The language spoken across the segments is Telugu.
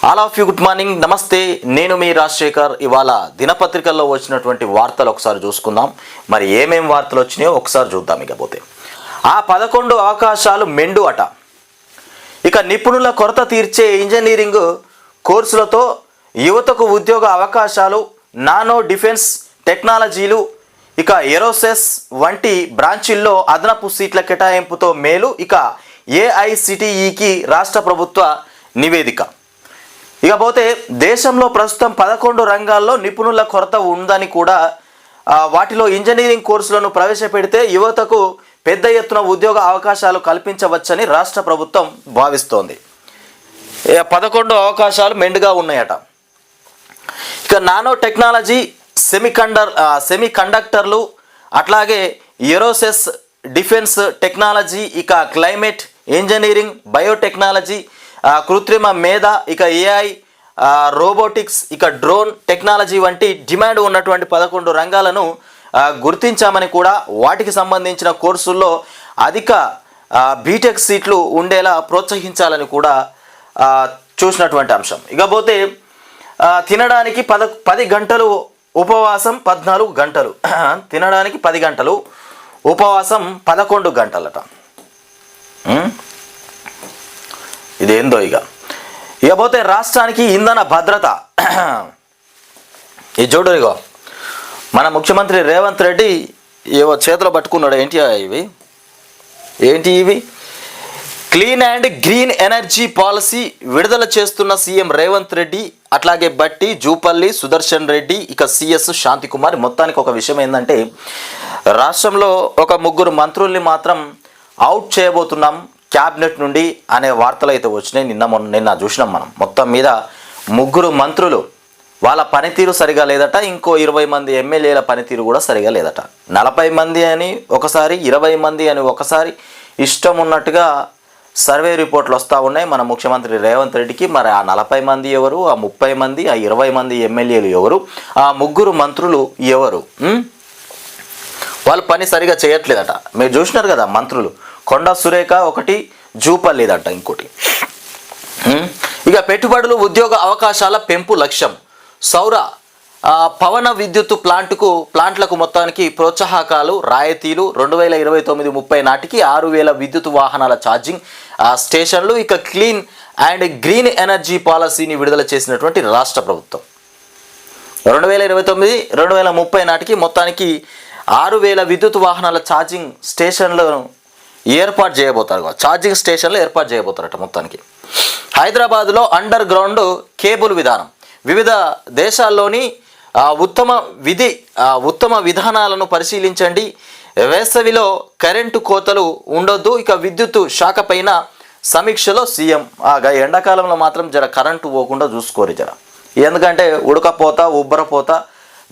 All of you good morning, నమస్తే. నేను మీ రాజశేఖర్. ఇవాళ దినపత్రికల్లో వచ్చినటువంటి వార్తలు ఒకసారి చూసుకుందాం. మరి ఏమేం వార్తలు వచ్చినాయో ఒకసారి చూద్దాం. ఇకపోతే ఆ 11 అవకాశాలు మెండు అట. ఇక నిపుణుల కొరత తీర్చే ఇంజనీరింగ్ కోర్సులతో యువతకు ఉద్యోగ అవకాశాలు, నానో డిఫెన్స్ టెక్నాలజీలు, ఇక ఏరోసెస్ వంటి బ్రాంచీల్లో అదనపు సీట్ల కేటాయింపుతో మేలు. ఇక ఏఐసిటిఈకి రాష్ట్ర ప్రభుత్వ నివేదిక. ఇకపోతే దేశంలో ప్రస్తుతం 11 రంగాల్లో నిపుణుల కొరత ఉందని కూడా వాటిలో ఇంజనీరింగ్ కోర్సులను ప్రవేశపెడితే యువతకు పెద్ద ఎత్తున ఉద్యోగ అవకాశాలు కల్పించవచ్చని రాష్ట్ర ప్రభుత్వం భావిస్తోంది. 11 అవకాశాలు మెండుగా ఉన్నాయట. ఇక నానో టెక్నాలజీ, సెమీ కండక్టర్లు, అట్లాగే ఏరోసెస్, డిఫెన్స్ టెక్నాలజీ, ఇక క్లైమేట్ ఇంజనీరింగ్, బయోటెక్నాలజీ, కృత్రిమ మేధ, ఇక ఏఐ, రోబోటిక్స్, ఇక డ్రోన్ టెక్నాలజీ వంటి డిమాండ్ ఉన్నటువంటి 11 రంగాలను గుర్తించామని కూడా వాటికి సంబంధించిన కోర్సుల్లో అధిక బీటెక్ సీట్లు ఉండేలా ప్రోత్సహించాలని కూడా చూసినటువంటి అంశం. ఇకపోతే తినడానికి 10 గంటలు ఉపవాసం, 14 గంటలు తినడానికి 10 గంటలు ఉపవాసం, 11 గంటలట. ఇదేందో ఇకపోతే రాష్ట్రానికి ఇంధన భద్రత. ఈ చూడు, ఇగో మన ముఖ్యమంత్రి రేవంత్ రెడ్డి ఏవో చేతిలో పట్టుకున్నాడు. ఏంటి ఇవి? Clean and green energy policy విడుదల చేస్తున్న సీఎం రేవంత్ రెడ్డి, అట్లాగే బట్టి, జూపల్లి, సుదర్శన్ రెడ్డి, ఇక సిఎస్ శాంతికుమార్. మొత్తానికి ఒక విషయం ఏంటంటే, రాష్ట్రంలో ఒక 3 మంత్రుల్ని మాత్రం అవుట్ చేయబోతున్నాం క్యాబినెట్ నుండి అనే వార్తలు అయితే వచ్చినాయి. నిన్న చూసినాం మనం. మొత్తం మీద 3 మంత్రులు వాళ్ళ పనితీరు సరిగా లేదట. ఇంకో 20 మంది ఎమ్మెల్యేల పనితీరు కూడా సరిగా లేదట. 40 మంది అని ఒకసారి, 20 మంది అని ఒకసారి, ఇష్టం ఉన్నట్టుగా సర్వే రిపోర్ట్లు వస్తూ ఉన్నాయి మన ముఖ్యమంత్రి రేవంత్ రెడ్డికి. మరి ఆ 40 మంది ఎవరు, ఆ 30 మంది, ఆ 20 మంది ఎమ్మెల్యేలు ఎవరు, ఆ 3 మంత్రులు ఎవరు? వాళ్ళు పని సరిగా చేయట్లేదట. మీరు చూసినారు కదా మంత్రులు. కొండా సురేఖ ఒకటి, జూపల్లిదట ఇంకోటి. ఇక పెట్టుబడులు, ఉద్యోగ అవకాశాల పెంపు లక్ష్యం. సౌర పవన విద్యుత్ ప్లాంట్లకు మొత్తానికి ప్రోత్సాహకాలు, రాయితీలు. 2029-30 నాటికి 6000 విద్యుత్ వాహనాల ఛార్జింగ్ స్టేషన్లు. ఇక క్లీన్ అండ్ గ్రీన్ ఎనర్జీ పాలసీని విడుదల చేసినటువంటి రాష్ట్ర ప్రభుత్వం 2029-2030 నాటికి మొత్తానికి 6000 విద్యుత్ వాహనాల ఛార్జింగ్ స్టేషన్లను ఏర్పాటు చేయబోతారట. మొత్తానికి హైదరాబాద్లో అండర్ గ్రౌండ్ కేబుల్ విధానం. వివిధ దేశాల్లోని ఉత్తమ విధానాలను పరిశీలించండి. వేసవిలో కరెంటు కోతలు ఉండొద్దు. ఇక విద్యుత్ శాఖ పైన సమీక్షలో సీఎం. ఎండాకాలంలో మాత్రం జర కరెంటు పోకుండా చూసుకోరు జర. ఎందుకంటే ఉడకపోత, ఉబ్బరపోత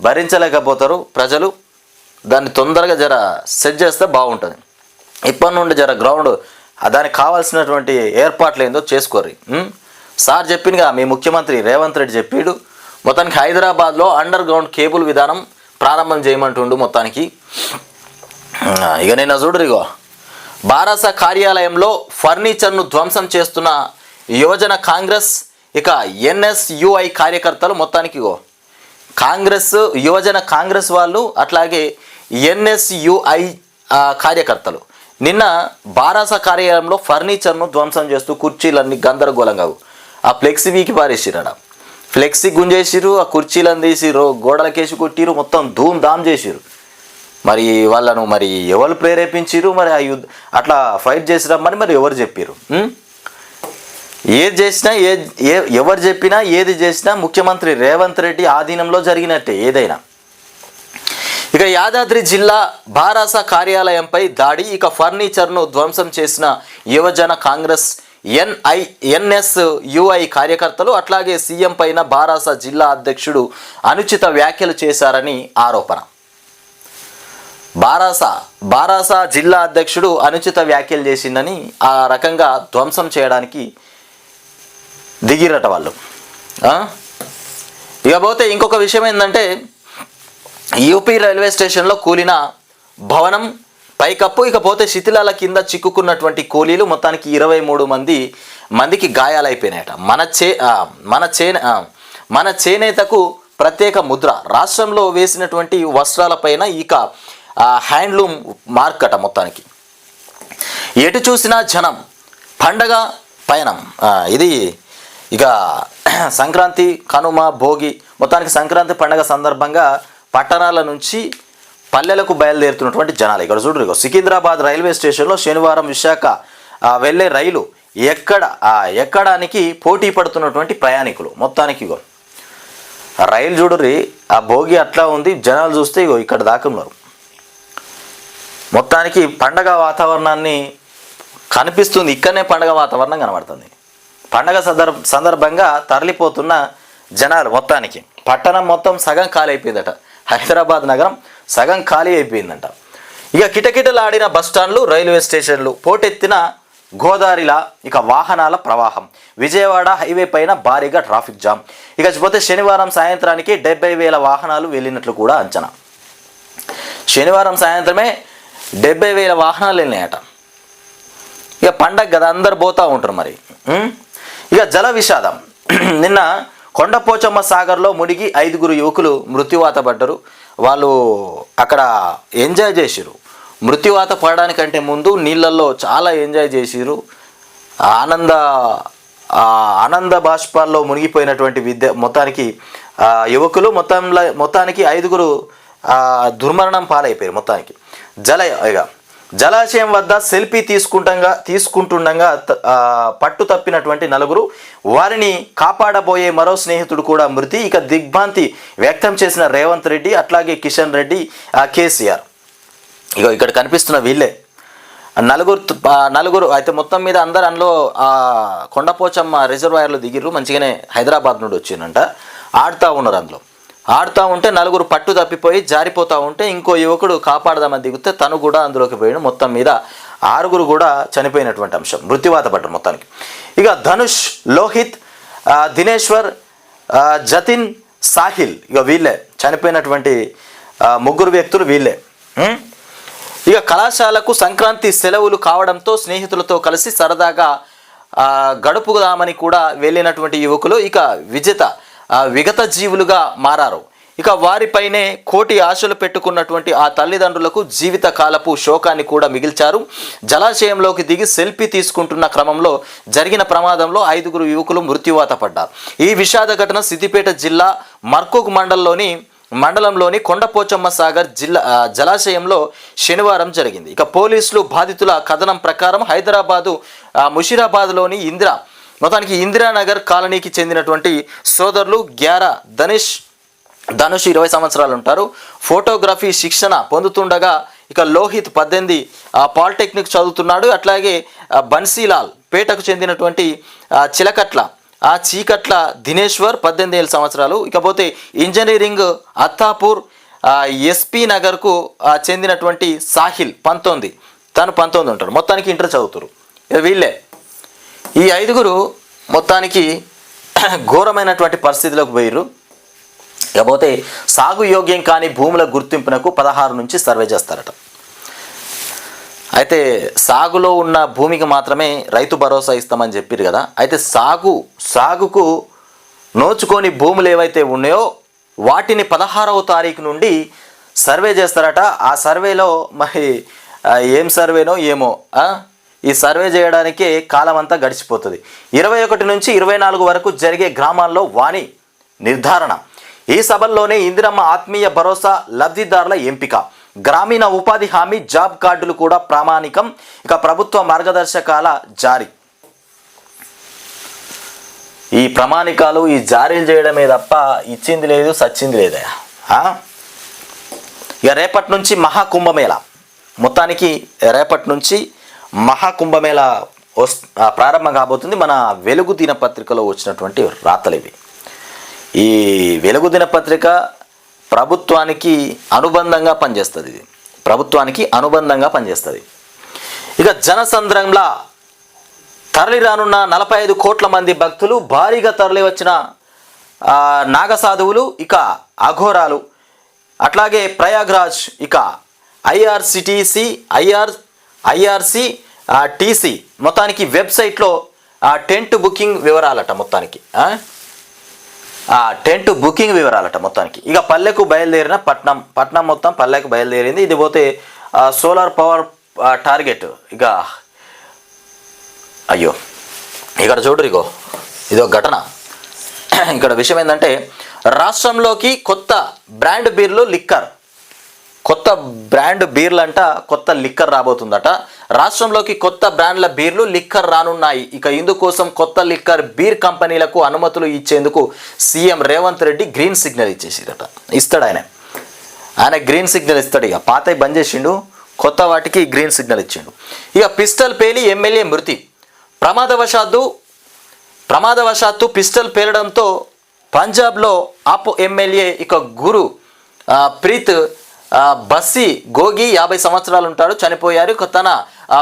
భరించలేకపోతారు ప్రజలు. దాన్ని తొందరగా జర సెట్ చేస్తే బాగుంటుంది. ఇప్పటి నుండి జర గ్రౌండ్ దానికి కావాల్సినటువంటి ఏర్పాట్లు ఏందో చేసుకోరు. సార్ చెప్పిందిగా, మీ ముఖ్యమంత్రి రేవంత్ రెడ్డి చెప్పాడు. మొత్తానికి హైదరాబాద్లో అండర్ గ్రౌండ్ కేబుల్ విధానం ప్రారంభం చేయమంటుండు. మొత్తానికి ఇక నిన్న చూడరు, బారాస కార్యాలయంలో ఫర్నిచర్ను ధ్వంసం చేస్తున్న యువజన కాంగ్రెస్, ఇక ఎన్ఎస్యుఐ కార్యకర్తలు. మొత్తానికి యువజన కాంగ్రెస్ వాళ్ళు, అట్లాగే ఎన్ఎస్యుఐ కార్యకర్తలు నిన్న బారాస కార్యాలయంలో ఫర్నిచర్ను ధ్వంసం చేస్తూ కుర్చీలన్నీ గందరగోళంగా ఆ ఫ్లెక్సీ వీకి పారేసిరట. ఫ్లెక్సీ గుంజేసిరు, ఆ కుర్చీలను తీసి గోడలకేసి కొట్టిరు, మొత్తం ధూమ్ ధామ్ చేసిరు. మరి వాళ్ళను ఎవరు ప్రేరేపించిరు, మరి ఆ అట్లా ఫైట్ చేసిరమ్మని మరి ఎవరు చెప్పారు? ఏది చేసినా ఎవరు చెప్పినా ఏది చేసినా ముఖ్యమంత్రి రేవంత్ రెడ్డి ఆధీనంలో జరిగినట్టే ఏదైనా. ఇక యాదాద్రి జిల్లా బారాస కార్యాలయంపై దాడి. ఇక ఫర్నిచర్ను ధ్వంసం చేసిన యువజన కాంగ్రెస్ ఎన్ఎస్యుఐ కార్యకర్తలు, అట్లాగే సీఎం పైన బారాస జిల్లా అధ్యక్షుడు అనుచిత వ్యాఖ్యలు చేశారని ఆరోపణ. బారాస జిల్లా అధ్యక్షుడు అనుచిత వ్యాఖ్యలు చేసిందని ఆ రకంగా ధ్వంసం చేయడానికి దిగిరట వాళ్ళు. ఇకపోతే ఇంకొక విషయం ఏంటంటే, యూపీ రైల్వే స్టేషన్లో కూలిన భవనం పైకప్పు. ఇకపోతే శిథిలాల కింద చిక్కుకున్నటువంటి కూలీలు మొత్తానికి 23 మంది మందికి గాయాలైపోయినాయట. మన చేనేతకు ప్రత్యేక ముద్ర, రాష్ట్రంలో వేసినటువంటి వస్త్రాలపైన ఇక హ్యాండ్లూమ్ మార్క్ అట. మొత్తానికి ఎటు చూసినా జనం, పండగ పయనం. ఇది ఇక సంక్రాంతి, కనుమ, భోగి, మొత్తానికి సంక్రాంతి పండగ సందర్భంగా పట్టణాల నుంచి పల్లెలకు బయలుదేరుతున్నటువంటి జనాలు. ఇక్కడ చూడరు, సికింద్రాబాద్ రైల్వే స్టేషన్లో శనివారం విశాఖ వెళ్ళే రైలు ఎక్కడానికి పోటీ పడుతున్నటువంటి ప్రయాణికులు. మొత్తానికి ఇగో రైలు చూడరి, ఆ భోగి అట్లా ఉంది, జనాలు చూస్తే ఇగో ఇక్కడ దాకా ఉన్నారు. మొత్తానికి పండగ వాతావరణాన్ని కనిపిస్తుంది, ఇక్కడనే పండగ వాతావరణం కనబడుతుంది. పండగ సందర్భంగా తరలిపోతున్న జనాలు. మొత్తానికి పట్టణం మొత్తం సగం ఖాళీ అయిపోయిందట. హైదరాబాద్ నగరం సగం ఖాళీ అయిపోయిందంట. ఇక కిటకిటలాడిన బస్టాండ్లు, రైల్వే స్టేషన్లు, పోటెత్తిన గోదావరిలా ఇక వాహనాల ప్రవాహం. విజయవాడ హైవే పైన భారీగా ట్రాఫిక్ జామ్. ఇకపోతే శనివారం సాయంత్రానికి 70,000 వాహనాలు వెళ్ళినట్లు కూడా అంచనా. శనివారం సాయంత్రమే 70,000 వాహనాలు వెళ్ళినాయట. ఇక పండగ కదా, అందరు పోతూ ఉంటారు మరి. ఇక జల విషాదం. నిన్న కొండపోచమ్మ సాగర్లో మునిగి 5 యువకులు మృత్యువాత పడ్డారు. వాళ్ళు అక్కడ ఎంజాయ్ చేసిరు. మృత్యువాత పడడానికంటే ముందు నీళ్ళల్లో చాలా ఎంజాయ్ చేసిరు. ఆనంద బాష్పాల్లో మునిగిపోయినటువంటి మొత్తానికి యువకులు మొత్తానికి 5 దుర్మరణం పాలైపోయారు. మొత్తానికి జలాశయం వద్ద సెల్ఫీ తీసుకుంటుండగా పట్టు తప్పినటువంటి 4, వారిని కాపాడబోయే మరో స్నేహితుడు కూడా మృతి. ఇక దిగ్భ్రాంతి వ్యక్తం చేసిన రేవంత్ రెడ్డి, అట్లాగే కిషన్ రెడ్డి, కేసీఆర్. ఇక్కడ కనిపిస్తున్న వీళ్ళే నలుగురు అయితే మొత్తం మీద అందరు అందులో కొండపోచమ్మ రిజర్వాయర్లో దిగిర్రు. మంచిగానే హైదరాబాద్ నుండి వచ్చిందంట. ఆడుతూ ఉన్నారు. అందులో ఆడుతూ ఉంటే 4 పట్టు తప్పిపోయి జారిపోతూ ఉంటే ఇంకో యువకుడు కాపాడదామని దిగితే తను కూడా అందులోకి పోయాడు. మొత్తం మీద 6 కూడా చనిపోయినటువంటి అంశం, మృత్యువాత పడ్డారు మొత్తానికి. ఇక ధనుష్, లోహిత్, దినేశ్వర్, జతిన్, సాహిల్, ఇక వీళ్ళే చనిపోయినటువంటి 3 వ్యక్తులు వీళ్ళే. ఇక కళాశాలకు సంక్రాంతి సెలవులు కావడంతో స్నేహితులతో కలిసి సరదాగా గడుపుదామని కూడా వెళ్ళినటువంటి యువకులు ఇక విగత జీవులుగా మారారు. ఇక వారిపైనే కోటి ఆశలు పెట్టుకున్నటువంటి ఆ తల్లిదండ్రులకు జీవిత కాలపు శోకాన్ని కూడా మిగిల్చారు. జలాశయంలోకి దిగి సెల్ఫీ తీసుకుంటున్న క్రమంలో జరిగిన ప్రమాదంలో 5 యువకులు మృత్యువాత పడ్డారు. ఈ విషాద ఘటన సిద్దిపేట జిల్లా మర్కూక్ మండలంలోని కొండపోచమ్మ సాగర్ జలాశయంలో శనివారం జరిగింది. ఇక పోలీసులు బాధితుల కథనం ప్రకారం హైదరాబాదు ముషీరాబాద్లోని ఇందిరానగర్ కాలనీకి చెందినటువంటి సోదరులు గ్యారా, ధనుష్ 20 సంవత్సరాలు ఉంటారు. ఫోటోగ్రఫీ శిక్షణ పొందుతుండగా ఇక లోహిత్ 18 పాలిటెక్నిక్ చదువుతున్నాడు. అట్లాగే బన్సీలాల్ పేటకు చెందినటువంటి చీకట్ల దినేశ్వర్ 18 సంవత్సరాలు. ఇకపోతే ఇంజనీరింగ్ అత్తాపూర్ ఎస్పీ నగర్కు చెందినటువంటి సాహిల్ 19, తను 19 ఉంటారు. మొత్తానికి ఇంటర్ చదువుతారు. వీళ్ళే ఈ 5 మొత్తానికి ఘోరమైనటువంటి పరిస్థితిలోకి పోయిర్రు. ఇకపోతే సాగు యోగ్యం కాని భూముల గుర్తింపునకు 16 నుంచి సర్వే చేస్తారట. అయితే సాగులో ఉన్న భూమికి మాత్రమే రైతు భరోసా ఇస్తామని చెప్పారు కదా. అయితే సాగుకు నోచుకొని భూములు ఏవైతే ఉన్నాయో వాటిని 16వ తారీఖు నుండి సర్వే చేస్తారట. ఆ సర్వేలో మరి ఏం సర్వేనో ఏమో, ఈ సర్వే చేయడానికే కాలం అంతా గడిచిపోతుంది. 21 నుంచి 24 వరకు జరిగే గ్రామాల్లో వాణి నిర్ధారణ. ఈ సభల్లోనే ఇందిరమ్మ ఆత్మీయ భరోసా లబ్ధిదారుల ఎంపిక, గ్రామీణ ఉపాధి హామీ జాబ్ కార్డులు కూడా ప్రామాణికం. ఇక ప్రభుత్వ మార్గదర్శకాల జారీ. ఈ ప్రామాణికాలు ఈ జారీలు చేయడమే తప్ప ఇచ్చింది లేదు, సచ్చింది లేదే. ఇక రేపటి నుంచి మహాకుంభమేళ. మొత్తానికి రేపటి నుంచి మహాకుంభమేళ ప్రారంభం కాబోతుంది. మన వెలుగు దినపత్రికలో వచ్చినటువంటి రాతలు ఇవి. ఈ వెలుగు దినపత్రిక ప్రభుత్వానికి అనుబంధంగా పనిచేస్తుంది. ఇక జనసంద్రంలా తరలి రానున్న 45 కోట్ల మంది భక్తులు, భారీగా తరలి వచ్చిన నాగసాధువులు, ఇక అఘోరాలు, అట్లాగే ప్రయాగ్రాజ్, ఇక ఐఆర్సిటీసీ మొత్తానికి వెబ్సైట్లో ఆ టెంట్ బుకింగ్ వివరాలట మొత్తానికి. ఆ టెంట్ బుకింగ్ వివరాలట మొత్తానికి. ఇక పల్లెకు బయలుదేరిన పట్నం మొత్తం పల్లెకు బయలుదేరింది. ఇది పోతే సోలార్ పవర్ టార్గెట్. ఇక అయ్యో ఇక్కడ చూడరు, ఇగో ఇదో ఘటన. ఇక్కడ విషయం ఏంటంటే రాష్ట్రంలోకి కొత్త బ్రాండ్ బీర్లు లిక్కర్, కొత్త బ్రాండ్ బీర్లు అంట, కొత్త లిక్కర్ రాబోతుందట. రాష్ట్రంలోకి కొత్త బ్రాండ్ల బీర్లు లిక్కర్ రానున్నాయి. ఇక ఇందుకోసం కొత్త లిక్కర్ బీర్ కంపెనీలకు అనుమతులు ఇచ్చేందుకు CM Revanth Reddy green signal ఇచ్చేసిరట. ఇస్తాడు ఆయన గ్రీన్ సిగ్నల్ ఇస్తాడు. ఇక పాతవి బంద్ చేసిండు, కొత్త వాటికి గ్రీన్ సిగ్నల్ ఇచ్చిండు. ఇక పిస్టల్ పేలి ఎమ్మెల్యే మృతి. ప్రమాదవశాత్తు పిస్టల్ పేలడంతో పంజాబ్లో ఆప్ ఎమ్మెల్యే ఇక గురు ప్రీత్ బస్సి గోగి 50 సంవత్సరాలు ఉంటాడు, చనిపోయారు. తన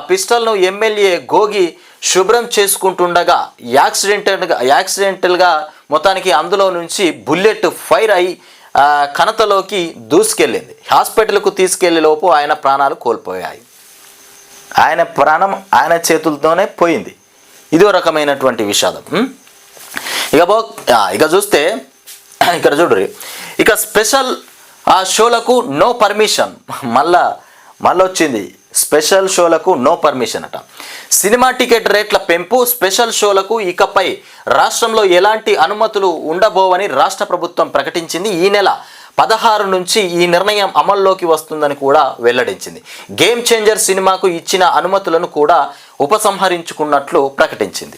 పిస్టల్ను ఎమ్మెల్యే గోగి శుభ్రం చేసుకుంటుండగా యాక్సిడెంటల్గా మొత్తానికి అందులో నుంచి బుల్లెట్ ఫైర్ అయి కణతలోకి దూసుకెళ్ళింది. హాస్పిటల్కు తీసుకెళ్లే లోపు ఆయన ప్రాణాలు కోల్పోయాయి. ఆయన ప్రాణం ఆయన చేతులతోనే పోయింది. ఇదో రకమైనటువంటి విషాదం. ఇక చూస్తే ఇక్కడ చూడరు, ఇక స్పెషల్ షోలకు నో పర్మిషన్. మళ్ళా వచ్చింది, స్పెషల్ షోలకు నో పర్మిషన్ అట. సినిమా టికెట్ రేట్ల పెంపు, స్పెషల్ షోలకు ఇకపై రాష్ట్రంలో ఎలాంటి అనుమతులు ఉండబోవని రాష్ట్ర ప్రభుత్వం ప్రకటించింది. ఈ నెల 16 నుంచి ఈ నిర్ణయం అమల్లోకి వస్తుందని కూడా వెల్లడించింది. గేమ్ చేంజర్ సినిమాకు ఇచ్చిన అనుమతులను కూడా ఉపసంహరించుకున్నట్లు ప్రకటించింది.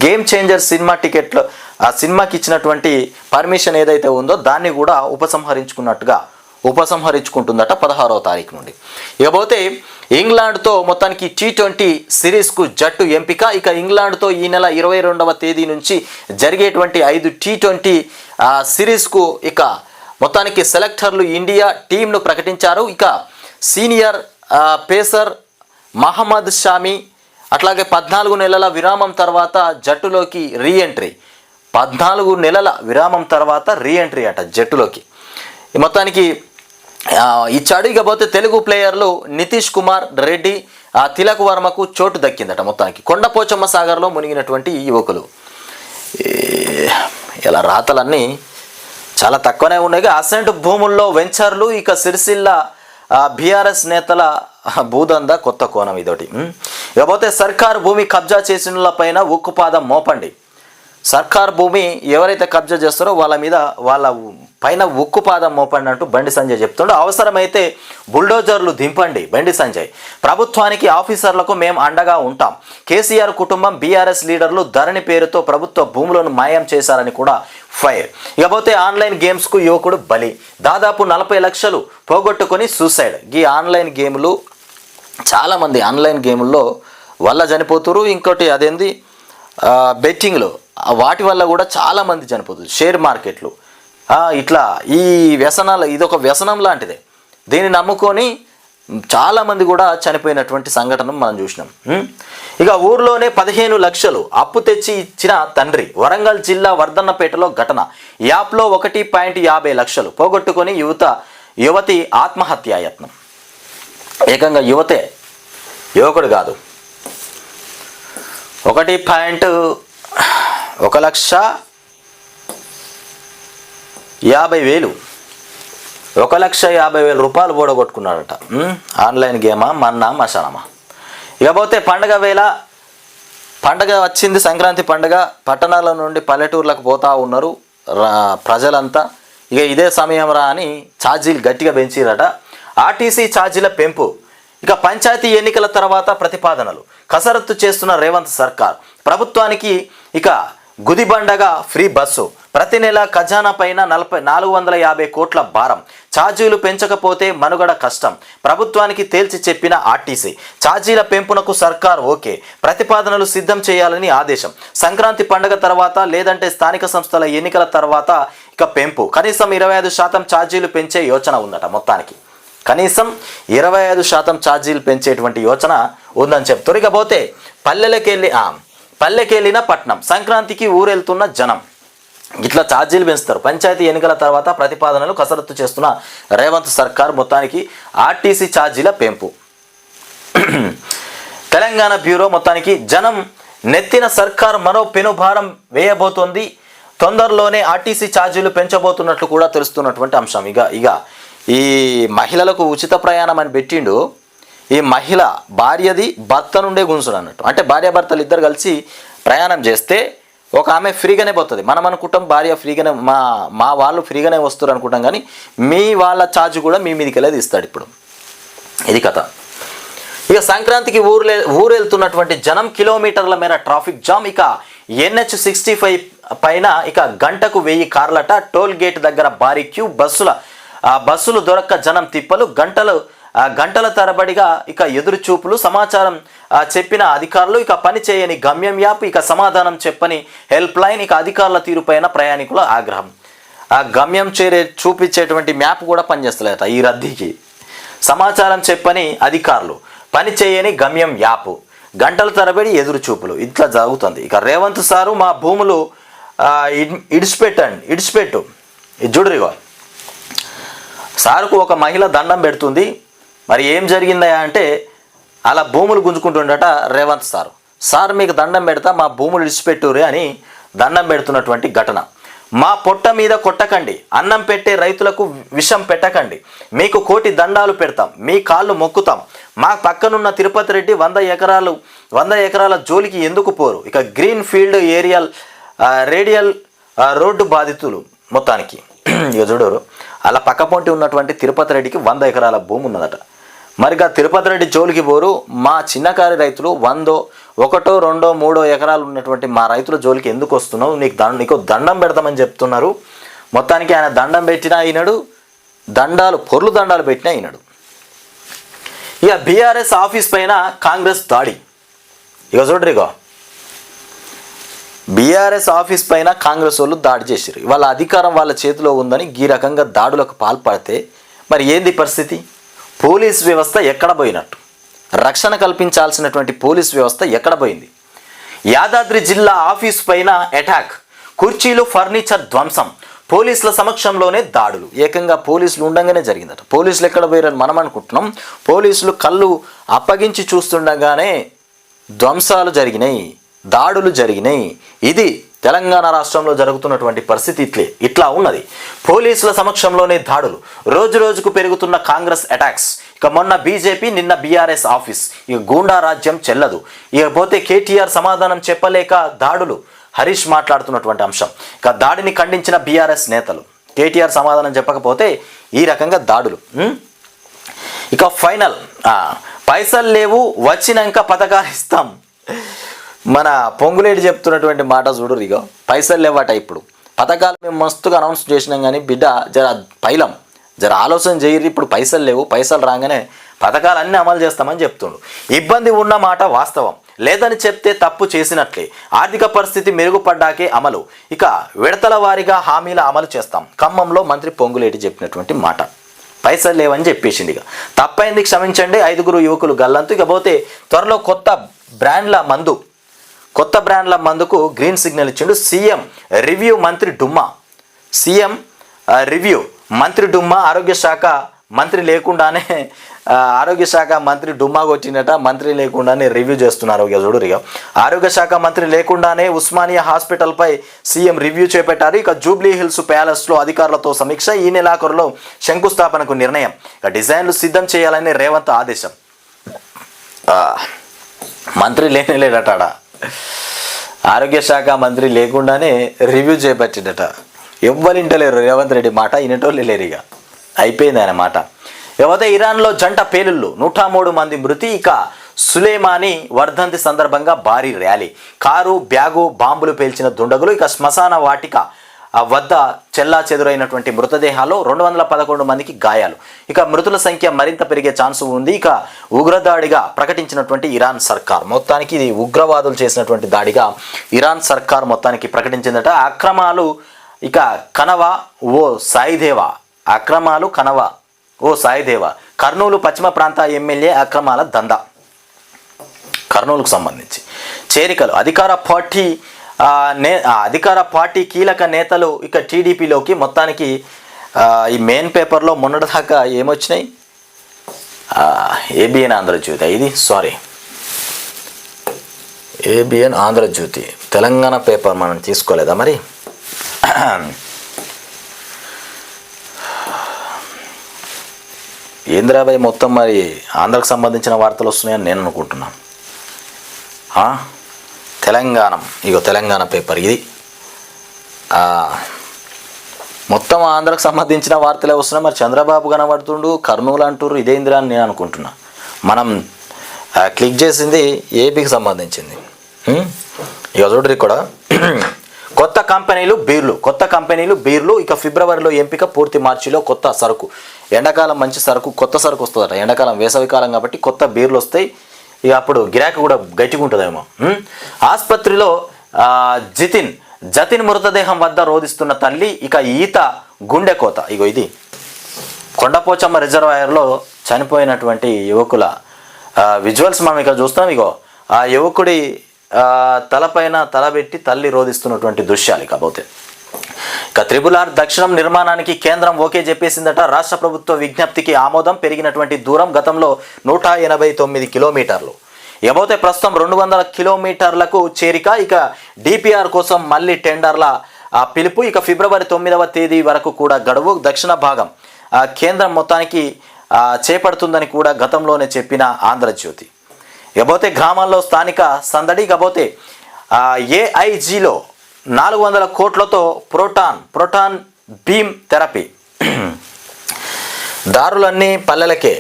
గేమ్ చేంజర్ సినిమా టికెట్లు ఆ సినిమాకి ఇచ్చినటువంటి పర్మిషన్ ఏదైతే ఉందో దాన్ని కూడా ఉపసంహరించుకుంటుందట 16వ తారీఖు నుండి. ఇకపోతే ఇంగ్లాండ్తో మొత్తానికి T20 సిరీస్కు జట్టు ఎంపిక. ఇక ఇంగ్లాండ్తో ఈ నెల 22వ తేదీ నుంచి జరిగేటువంటి 5 T20 సిరీస్కు ఇక మొత్తానికి సెలెక్టర్లు ఇండియా టీంను ప్రకటించారు. ఇక సీనియర్ పేసర్ మహమ్మద్ షామి అట్లాగే 14 నెలల విరామం తర్వాత జట్టులోకి రీఎంట్రీ. 14 నెలల విరామం తర్వాత రీఎంట్రీ అట జట్టులోకి మొత్తానికి ఇచ్చాడు. ఇకపోతే తెలుగు ప్లేయర్లు నితీష్ కుమార్ రెడ్డి, తిలక్ వర్మకు చోటు దక్కిందట. మొత్తానికి కొండపోచమ్మ సాగర్లో మునిగినటువంటి ఈ యువకులు. ఇలా రాతలన్నీ చాలా తక్కువనే ఉన్నాయి. అసెంట్ భూముల్లో వెంచర్లు. ఇక సిరిసిల్ల బీఆర్ఎస్ నేతల భూదంద కొత్త కోణం ఇదొకటి. ఇకపోతే సర్కారు భూమి కబ్జా చేసిన ఉక్కుపాదం మోపండి. సర్కార్ భూమి ఎవరైతే కబ్జా చేస్తారో వాళ్ళ పైన ఉక్కుపాదం మోపండి అంటూ బండి సంజయ్ చెప్తుండే. అవసరమైతే బుల్డోజర్లు దింపండి బండి సంజయ్. ప్రభుత్వానికి ఆఫీసర్లకు మేము అండగా ఉంటాం. కేసీఆర్ కుటుంబం బీఆర్ఎస్ లీడర్లు ధరణి పేరుతో ప్రభుత్వ భూములను మాయం చేశారని కూడా ఫైర్. ఇకపోతే ఆన్లైన్ గేమ్స్కు యువకుడు బలి. దాదాపు 40 లక్షలు పోగొట్టుకొని సూసైడ్. ఈ ఆన్లైన్ గేమ్లు చాలామంది ఆన్లైన్ గేముల్లో వల్ల చనిపోతున్నారు. ఇంకోటి అదేంది బెట్టింగ్లు, వాటి వల్ల కూడా చాలామంది చనిపోతుంది. షేర్ మార్కెట్లు ఇట్లా ఈ వ్యసనాలు, ఇదొక వ్యసనం లాంటిదే. దీన్ని నమ్ముకొని చాలామంది కూడా చనిపోయినటువంటి సంఘటన మనం చూసినాం. ఇక ఊర్లోనే 15 లక్షలు అప్పు తెచ్చి ఇచ్చిన తండ్రి. వరంగల్ జిల్లా వర్ధన్నపేటలో ఘటన. యాప్లో 1.50 లక్షలు పోగొట్టుకొని యువతి ఆత్మహత్యాయత్నం. ఏకంగా యువకుడు కాదు, 1,50,000 1,50,000 రూపాయలు పోడగొట్టుకున్నాడట. ఆన్లైన్ గేమా మన్నా మశానమా. ఇకపోతే పండగ వచ్చింది, సంక్రాంతి పండుగ. పట్టణాల నుండి పల్లెటూర్లకు పోతా ఉన్నారు ప్రజలంతా. ఇక ఇదే సమయం రా అని ఛార్జీలు గట్టిగా పెంచిరట. ఆర్టీసీ ఛార్జీల పెంపు. ఇక పంచాయతీ ఎన్నికల తర్వాత ప్రతిపాదనలు. కసరత్తు చేస్తున్న రేవంత్ సర్కార్. ప్రభుత్వానికి ఇక గుదిబండగా ఫ్రీ బస్సు. ప్రతి నెల ఖజానా పైన 450 కోట్ల భారం. ఛార్జీలు పెంచకపోతే మనుగడ కష్టం. ప్రభుత్వానికి తేల్చి చెప్పిన ఆర్టీసీ. ఛార్జీల పెంపునకు సర్కార్ ఓకే. ప్రతిపాదనలు సిద్ధం చేయాలని ఆదేశం. సంక్రాంతి పండుగ తర్వాత లేదంటే స్థానిక సంస్థల ఎన్నికల తర్వాత ఇక పెంపు. కనీసం 25% ఛార్జీలు పెంచే యోచన ఉందట. మొత్తానికి కనీసం 25% ఛార్జీలు పెంచేటువంటి యోచన ఉందని చెప్తారు. ఇకపోతే పల్లెకెళ్ళిన పట్నం. సంక్రాంతికి ఊరెళ్తున్న జనం. ఇట్లా ఛార్జీలు పెంచుతారు. పంచాయతీ ఎన్నికల తర్వాత ప్రతిపాదనలు కసరత్తు చేస్తున్న రేవంత్ సర్కార్. మొత్తానికి ఆర్టీసీ ఛార్జీల పెంపు. తెలంగాణ బ్యూరో మొత్తానికి జనం నెత్తిన సర్కార్ మరో పెనుభారం వేయబోతోంది. తొందరలోనే ఆర్టీసీ ఛార్జీలు పెంచబోతున్నట్లు కూడా తెలుస్తున్నటువంటి అంశం. ఇక ఈ మహిళలకు ఉచిత ప్రయాణం అని పెట్టిండు. ఈ మహిళ భార్యది భర్త నుండే గుంజుడు అన్నట్టు. అంటే భార్యాభర్తలు ఇద్దరు కలిసి ప్రయాణం చేస్తే ఒక ఆమె ఫ్రీగానే పోతుంది. మనం అనుకుంటాం భార్య ఫ్రీగానే, మా వాళ్ళు ఫ్రీగానే వస్తారు అనుకుంటాం, కానీ మీ వాళ్ళ ఛార్జ్ కూడా మీ మీదకి వెళ్ళేది ఇస్తాడు. ఇప్పుడు ఇది కథ. ఇక సంక్రాంతికి ఊరెళ్తున్నటువంటి జనం, కిలోమీటర్ల మేర ట్రాఫిక్ జామ్. ఇక NH65 పైన ఇక గంటకు 1000 కార్లట. టోల్ గేట్ దగ్గర భారీ క్యూ. బస్సులు దొరక్క జనం తిప్పలు. గంటల తరబడిగా ఇక ఎదురు చూపులు. సమాచారం చెప్పిన అధికారులు ఇక పని చేయని గమ్యం యాప్, ఇక సమాధానం చెప్పని హెల్ప్ లైన్. ఇక అధికారుల తీరుపైన ప్రయాణికుల ఆగ్రహం. ఆ గమ్యం చూపించేటువంటి మ్యాప్ కూడా పనిచేస్తలేట ఈ రద్దీకి. సమాచారం చెప్పని అధికారులు, పని చేయని గమ్యం యాప్, గంటల తరబడి ఎదురు చూపులు. ఇట్లా జరుగుతుంది. ఇక రేవంత్ సారు మా భూములు ఇడిచిపెట్టు. ఇది చూడరిగో, సారుకు ఒక మహిళ దండం పెడుతుంది. మరి ఏం జరిగిందా అంటే అలా భూములు గుంజుకుంటుండట రేవంత్ సార్ మీకు దండం పెడతా, మా భూములు ఇడిచిపెట్టురే అని దండం పెడుతున్నటువంటి ఘటన. మా పొట్ట మీద కొట్టకండి, అన్నం పెట్టే రైతులకు విషం పెట్టకండి, మీకు కోటి దండాలు పెడతాం, మీ కాళ్ళు మొక్కుతాం. మా పక్కనున్న తిరుపతి రెడ్డి 100 ఎకరాల జోలికి ఎందుకు పోరు? ఇక గ్రీన్ ఫీల్డ్ రేడియల్ రోడ్డు బాధితులు మొత్తానికి. ఇక చూడరు, అలా పక్కపొంటి ఉన్నటువంటి తిరుపతి రెడ్డికి 100 ఎకరాల భూమి ఉన్నదట. మరిగా తిరుపతి రెడ్డి జోలికి పోరు. మా చిన్నకారి రైతులు 100, 1, 2, 3 ఎకరాలు ఉన్నటువంటి మా రైతుల జోలికి ఎందుకు వస్తున్నావు? నీకు దండం పెడతామని చెప్తున్నారు. మొత్తానికి ఆయన దండం పెట్టినా అయినాడు, పొర్లు దండాలు పెట్టినా అయినాడు. ఇక బీఆర్ఎస్ ఆఫీస్ పైన కాంగ్రెస్ దాడి. ఇక చూడరిగో, బీఆర్ఎస్ ఆఫీస్ పైన కాంగ్రెస్ వాళ్ళు దాడి చేశారు. వాళ్ళ అధికారం వాళ్ళ చేతిలో ఉందని ఈ రకంగా దాడులకు పాల్పడితే మరి ఏంది పరిస్థితి? పోలీస్ వ్యవస్థ ఎక్కడ పోయినట్టు? రక్షణ కల్పించాల్సినటువంటి పోలీస్ వ్యవస్థ ఎక్కడ పోయింది? యాదాద్రి జిల్లా ఆఫీస్ పైన అటాక్, కుర్చీలు ఫర్నిచర్ ధ్వంసం, పోలీసుల సమక్షంలోనే దాడులు. ఏకంగా పోలీసులు ఉండగానే జరిగిందట. పోలీసులు ఎక్కడ పోయారని మనం అనుకుంటున్నాం. పోలీసులు కళ్ళు అప్పగించి చూస్తుండగానే ధ్వంసాలు జరిగినాయి, దాడులు జరిగినాయి. ఇది తెలంగాణ రాష్ట్రంలో జరుగుతున్నటువంటి పరిస్థితి ఇట్లా ఉన్నది. పోలీసుల సమక్షంలోనే దాడులు, రోజు రోజుకు పెరుగుతున్న కాంగ్రెస్ అటాక్స్. ఇక మొన్న బీజేపీ, నిన్న బీఆర్ఎస్ ఆఫీస్. ఇక గూండా రాజ్యం చెల్లదు. ఇక పోతే కేటీఆర్ సమాధానం చెప్పలేక దాడులు. హరీష్ మాట్లాడుతున్నటువంటి అంశం. ఇక దాడిని ఖండించిన బీఆర్ఎస్ నేతలు. కేటీఆర్ సమాధానం చెప్పకపోతే ఈ రకంగా దాడులు. ఇక ఫైనల్, పైసలు లేవు, వచ్చినాక పథకాలు ఇస్తాం. మన పొంగులేటి చెప్తున్నటువంటి మాట చూడు. ఇక పైసలు లేవట. ఇప్పుడు పథకాలు మేము మస్తుగా అనౌన్స్ చేసినాం, కానీ బిడ్డ జర ఆలోచన చేయరు. ఇప్పుడు పైసలు లేవు, పైసలు రాగానే పథకాలన్నీ అమలు చేస్తామని చెప్తుండు. ఇబ్బంది ఉన్న మాట వాస్తవం, లేదని చెప్తే తప్పు చేసినట్లే. ఆర్థిక పరిస్థితి మెరుగుపడ్డాకే అమలు. ఇక విడతల వారీగా హామీల అమలు చేస్తాం. ఖమ్మంలో మంత్రి పొంగులేటి చెప్పినటువంటి మాట. పైసలు లేవని చెప్పేసింది. ఇక తప్పైంది క్షమించండి. 5 యువకులు గల్లంతు. ఇకపోతే త్వరలో కొత్త బ్రాండ్ల మందుకు గ్రీన్ సిగ్నల్ ఇచ్చిండు సీఎం. రివ్యూ మంత్రి డుమ్మా. ఆరోగ్య శాఖ మంత్రి డుమ్మా కొట్టినట. మంత్రి లేకుండానే రివ్యూ చేస్తున్నారు. చూడు, ఆరోగ్య శాఖ మంత్రి లేకుండానే ఉస్మానియా హాస్పిటల్పై సీఎం రివ్యూ చేపట్టారు. ఇక జూబ్లీ హిల్స్ ప్యాలెస్లో అధికారులతో సమీక్ష. ఈ నెలాఖరులో శంకుస్థాపనకు నిర్ణయం. ఇక డిజైన్లు సిద్ధం చేయాలని రేవంత్ ఆదేశం. మంత్రి లేనేలేడట. ఆరోగ్య శాఖ మంత్రి లేకుండానే రివ్యూ చేపట్టిందట. ఎవ్వరింటలేరు రేవంత్ రెడ్డి మాట, వినేటోళ్ళు లేరు. ఇక అయిపోయింది ఆయన మాట. ఇకపోతే ఇరాన్లో జంట పేలుళ్ళు, 103 మంది మృతి. ఇక సులేమానీ వర్ధంతి సందర్భంగా భారీ ర్యాలీ. కారు, బ్యాగు, బాంబులు పేల్చిన దుండగులు. ఇక శ్మశాన వాటిక వద్ద చెల్లా చెదురైనటువంటి మృతదేహాల్లో 211 మందికి గాయాలు. ఇక మృతుల సంఖ్య మరింత పెరిగే ఛాన్సు ఉంది. ఇక ఉగ్రదాడిగా ప్రకటించినటువంటి ఇరాన్ సర్కార్. మొత్తానికి ఇది ఉగ్రవాదులు చేసినటువంటి దాడిగా ఇరాన్ సర్కార్ మొత్తానికి ప్రకటించిందట. అక్రమాలు ఇక కనవ ఓ సాయిదేవ. కర్నూలు పశ్చిమ ప్రాంత ఎమ్మెల్యే అక్రమాల దందా. కర్నూలుకు సంబంధించి చేరికలు. అధికార పార్టీ కీలక నేతలు ఇక టీడీపీలోకి. మొత్తానికి ఈ మెయిన్ పేపర్లో మొన్నటిదాకా ఏమొచ్చినాయి? ABN Andhrajyothy. ABN Andhrajyothy Telangana paper మనం తీసుకోలేదా మరి? ఏంద్రాబాయ్ మొత్తం మరి ఆంధ్రకు సంబంధించిన వార్తలు వస్తున్నాయని నేను అనుకుంటున్నాను. తెలంగాణ పేపర్ ఇది. మొత్తం ఆంధ్రకు సంబంధించిన వార్తలే వస్తున్నాయి. మరి చంద్రబాబు కనబడుతుండు, కర్నూలు అంటుర్రు, ఇదేంద్రా అని నేను అనుకుంటున్నా. మనం క్లిక్ చేసింది ఏపీకి సంబంధించింది. ఇక చూడరు ఇక్కడ కొత్త కంపెనీలు బీర్లు ఇక ఫిబ్రవరిలో ఎంపిక, పూర్తి మార్చిలో కొత్త సరుకు. ఎండాకాలం మంచి సరుకు, కొత్త సరుకు వస్తుందట. ఎండాకాలం వేసవికాలం కాబట్టి కొత్త బీర్లు వస్తాయి. ఇక అప్పుడు గిరాకీ కూడా గట్టిగా ఉంటుందేమో. ఆసుపత్రిలో జతిన్ మృతదేహం వద్ద రోధిస్తున్న తల్లి, ఇక ఈత గుండె కోత. ఇగో ఇది కొండపోచమ్మ రిజర్వాయర్లో చనిపోయినటువంటి యువకుల విజువల్స్ మనం ఇక్కడ చూస్తాం. ఇగో ఆ యువకుడి తలపైన తలబెట్టి తల్లి రోధిస్తున్నటువంటి దృశ్యాలు. ఇకపోతే ఇక RRR దక్షిణం నిర్మాణానికి కేంద్రం ఓకే చెప్పేసిందట. రాష్ట్ర ప్రభుత్వ విజ్ఞప్తికి ఆమోదం. పెరిగినటువంటి దూరం గతంలో 189 కిలోమీటర్లు. ఇకపోతే ప్రస్తుతం 200 కిలోమీటర్లకు చేరిక. ఇక DPR కోసం మళ్ళీ టెండర్ల పిలుపు. ఇక ఫిబ్రవరి 9వ తేదీ వరకు కూడా గడువు. దక్షిణ భాగం కేంద్రం మొత్తానికి చేపడుతుందని కూడా గతంలోనే చెప్పిన ఆంధ్రజ్యోతి. ఇకపోతే గ్రామాల్లో స్థానిక సందడి. ఇకపోతే AIGలో 400 కోట్లతో ప్రోటాన్ బీమ్ థెరపీ. దారులన్నీ పల్లెలకే.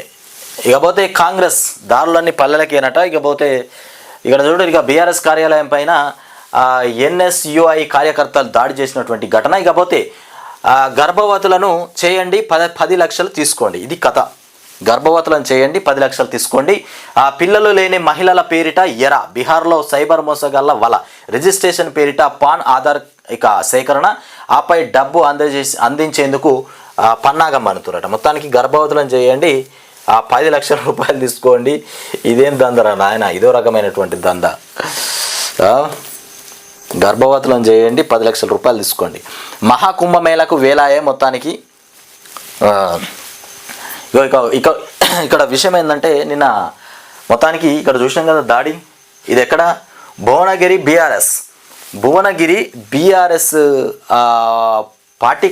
ఇకపోతే కాంగ్రెస్ దారులన్నీ పల్లెలకేనట. ఇకపోతే ఇక్కడ చూడండి, ఇక BRS కార్యాలయం పైన NSUI కార్యకర్తలు దాడి చేసినటువంటి ఘటన. ఇకపోతే గర్భవతులను చేయండి 10 లక్షలు తీసుకోండి. ఇది కథ. గర్భవతులను చేయండి 10 లక్షలు తీసుకోండి. పిల్లలు లేని మహిళల పేరిట ఎర. బీహార్లో సైబర్ మోసగాళ్ల వల. రిజిస్ట్రేషన్ పేరిట పాన్ ఆధార్ ఇక సేకరణ, ఆపై డబ్బు అందించేందుకు పన్నాగం అనుతురట. మొత్తానికి గర్భవతులను చేయండి 10 లక్షల రూపాయలు తీసుకోండి. ఇదేం దందరా నాయన, ఇదో రకమైనటువంటి దంద. గర్భవతులను చేయండి 10 లక్షల రూపాయలు తీసుకోండి. మహాకుంభమేళకు వేలాయే మొత్తానికి. ఇక్కడ విషయం ఏంటంటే, నిన్న మొత్తానికి ఇక్కడ చూసినాం కదా దాడి. ఇది ఎక్కడ? భువనగిరి BRS పార్టీ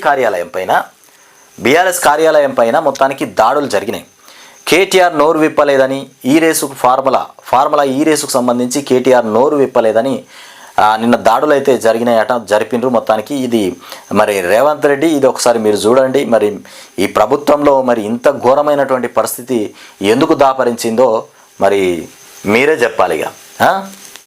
BRS కార్యాలయం పైన మొత్తానికి దాడులు జరిగినాయి. KTR నోరు విప్పలేదని, ఈ రేసుకు ఫార్ములా ఈ రేసుకు సంబంధించి KTR నోరు విప్పలేదని నిన్న దాడులు అయితే జరిపినరు. మొత్తానికి ఇది మరి రేవంత్ రెడ్డి, ఇది ఒకసారి మీరు చూడండి. మరి ఈ ప్రభుత్వంలో మరి ఇంత ఘోరమైనటువంటి పరిస్థితి ఎందుకు దాపరించిందో మరి మీరే చెప్పాలి ఇక.